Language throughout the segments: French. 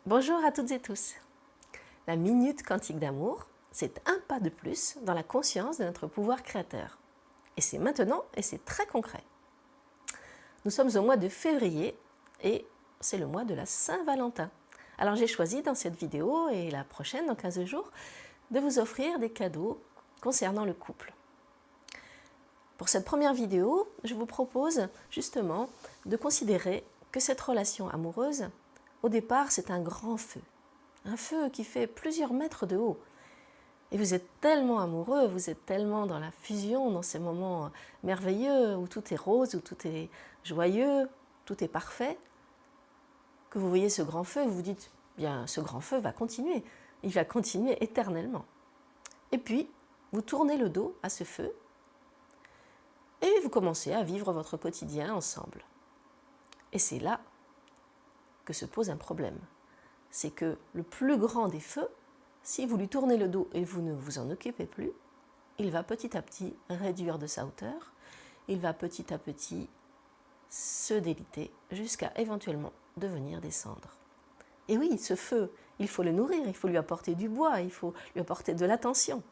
Bonjour à toutes et tous. La Minute Quantique d'Amour, c'est un pas de plus dans la conscience de notre pouvoir créateur. Et c'est maintenant et c'est très concret. Nous sommes au mois de février et c'est le mois de la Saint-Valentin. Alors j'ai choisi dans cette vidéo et la prochaine, dans 15 jours, de vous offrir des cadeaux concernant le couple. Pour cette première vidéo, je vous propose justement de considérer que cette relation amoureuse, au départ, c'est un grand feu. Un feu qui fait plusieurs mètres de haut. Et vous êtes tellement amoureux, vous êtes tellement dans la fusion, dans ces moments merveilleux où tout est rose, où tout est joyeux, tout est parfait, que vous voyez ce grand feu et vous vous dites, bien, ce grand feu va continuer. Il va continuer éternellement. Et puis, vous tournez le dos à ce feu et vous commencez à vivre votre quotidien ensemble. Et c'est là que se pose un problème. C'est que le plus grand des feux, si vous lui tournez le dos et vous ne vous en occupez plus, il va petit à petit réduire de sa hauteur, il va petit à petit se déliter jusqu'à éventuellement devenir des cendres. Et oui, ce feu, il faut le nourrir, il faut lui apporter du bois, il faut lui apporter de l'attention.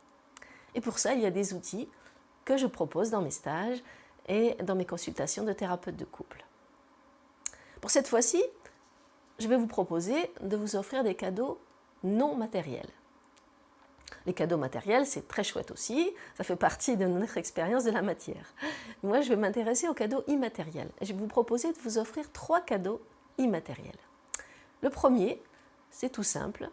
Et pour ça, il y a des outils que je propose dans mes stages et dans mes consultations de thérapeute de couple. Pour cette fois-ci, je vais vous proposer de vous offrir des cadeaux non matériels. Les cadeaux matériels, c'est très chouette aussi, ça fait partie de notre expérience de la matière. Moi, je vais m'intéresser aux cadeaux immatériels. Je vais vous proposer de vous offrir 3 cadeaux immatériels. Le premier, c'est tout simple,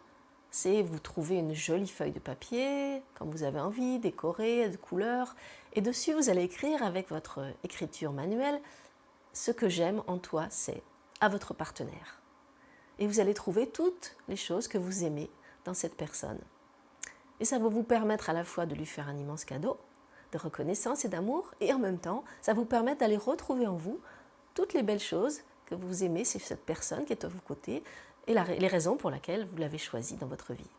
c'est vous trouvez une jolie feuille de papier, comme vous avez envie, décorée, de couleurs, et dessus vous allez écrire avec votre écriture manuelle « Ce que j'aime en toi, c'est » à votre partenaire. Et vous allez trouver toutes les choses que vous aimez dans cette personne. Et ça va vous permettre à la fois de lui faire un immense cadeau, de reconnaissance et d'amour, et en même temps, ça vous permet d'aller retrouver en vous toutes les belles choses que vous aimez chez cette personne qui est à vos côtés, et les raisons pour lesquelles vous l'avez choisie dans votre vie.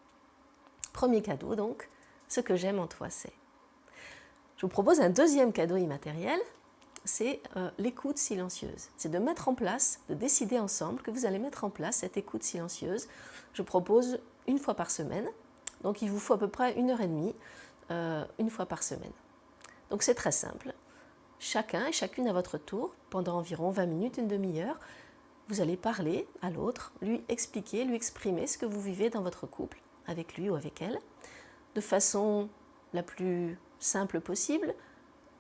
Premier cadeau donc, ce que j'aime en toi c'est. Je vous propose un deuxième cadeau immatériel, c'est l'écoute silencieuse. C'est de mettre en place, de décider ensemble que vous allez mettre en place cette écoute silencieuse. Je propose une fois par semaine, donc il vous faut à peu près 1h30, une fois par semaine. Donc c'est très simple. Chacun et chacune à votre tour, pendant environ 20 minutes, une demi-heure, vous allez parler à l'autre, lui expliquer, lui exprimer ce que vous vivez dans votre couple, avec lui ou avec elle, de façon la plus simple possible,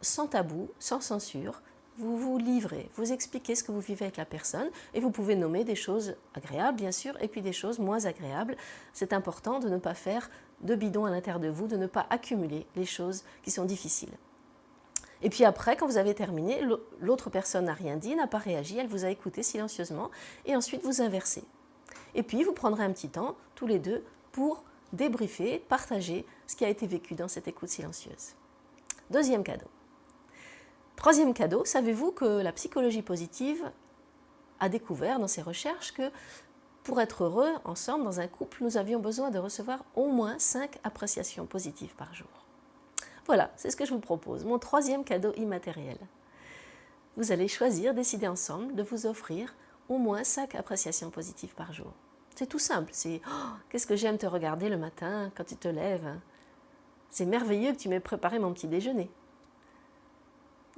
sans tabou, sans censure, vous vous livrez, vous expliquez ce que vous vivez avec la personne et vous pouvez nommer des choses agréables bien sûr et puis des choses moins agréables. C'est important de ne pas faire de bidon à l'intérieur de vous, de ne pas accumuler les choses qui sont difficiles. Et puis après, quand vous avez terminé, l'autre personne n'a rien dit, n'a pas réagi, elle vous a écouté silencieusement et ensuite vous inversez. Et puis vous prendrez un petit temps, tous les deux, pour débriefer, partager ce qui a été vécu dans cette écoute silencieuse. Deuxième cadeau. Troisième cadeau, savez-vous que la psychologie positive a découvert dans ses recherches que pour être heureux ensemble dans un couple, nous avions besoin de recevoir au moins 5 appréciations positives par jour. Voilà, c'est ce que je vous propose, mon troisième cadeau immatériel. Vous allez choisir, décider ensemble de vous offrir au moins 5 appréciations positives par jour. C'est tout simple, c'est oh, « qu'est-ce que j'aime te regarder le matin quand tu te lèves. C'est merveilleux que tu m'aies préparé mon petit déjeuner. »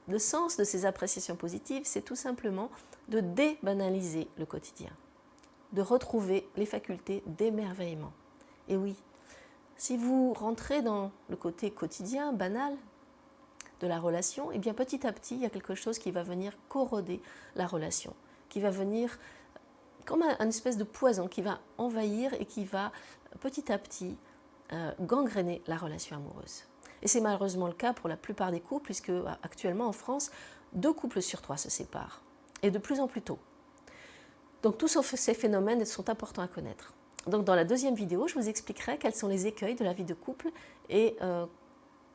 Le sens de ces appréciations positives, c'est tout simplement de débanaliser le quotidien, de retrouver les facultés d'émerveillement. Et oui, si vous rentrez dans le côté quotidien, banal de la relation, et bien petit à petit, il y a quelque chose qui va venir corroder la relation, qui va venir comme une espèce de poison qui va envahir et qui va petit à petit gangréner la relation amoureuse. Et c'est malheureusement le cas pour la plupart des couples, puisque actuellement en France, 2 couples sur 3 se séparent, et de plus en plus tôt. Donc tous ces phénomènes sont importants à connaître. Donc dans la deuxième vidéo, je vous expliquerai quels sont les écueils de la vie de couple et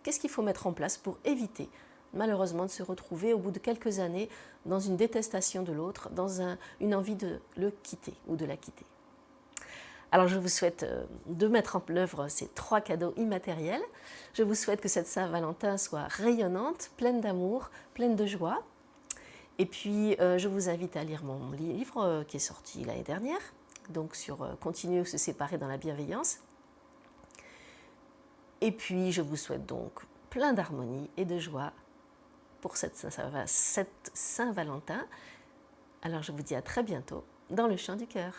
qu'est-ce qu'il faut mettre en place pour éviter malheureusement de se retrouver au bout de quelques années dans une détestation de l'autre, dans une envie de le quitter ou de la quitter. Alors je vous souhaite de mettre en œuvre ces 3 cadeaux immatériels. Je vous souhaite que cette Saint-Valentin soit rayonnante, pleine d'amour, pleine de joie. Et puis je vous invite à lire mon livre qui est sorti l'année dernière, donc sur continuer ou se séparer dans la bienveillance. Et puis, je vous souhaite donc plein d'harmonie et de joie pour cette Saint-Valentin. Alors, je vous dis à très bientôt dans le chant du cœur.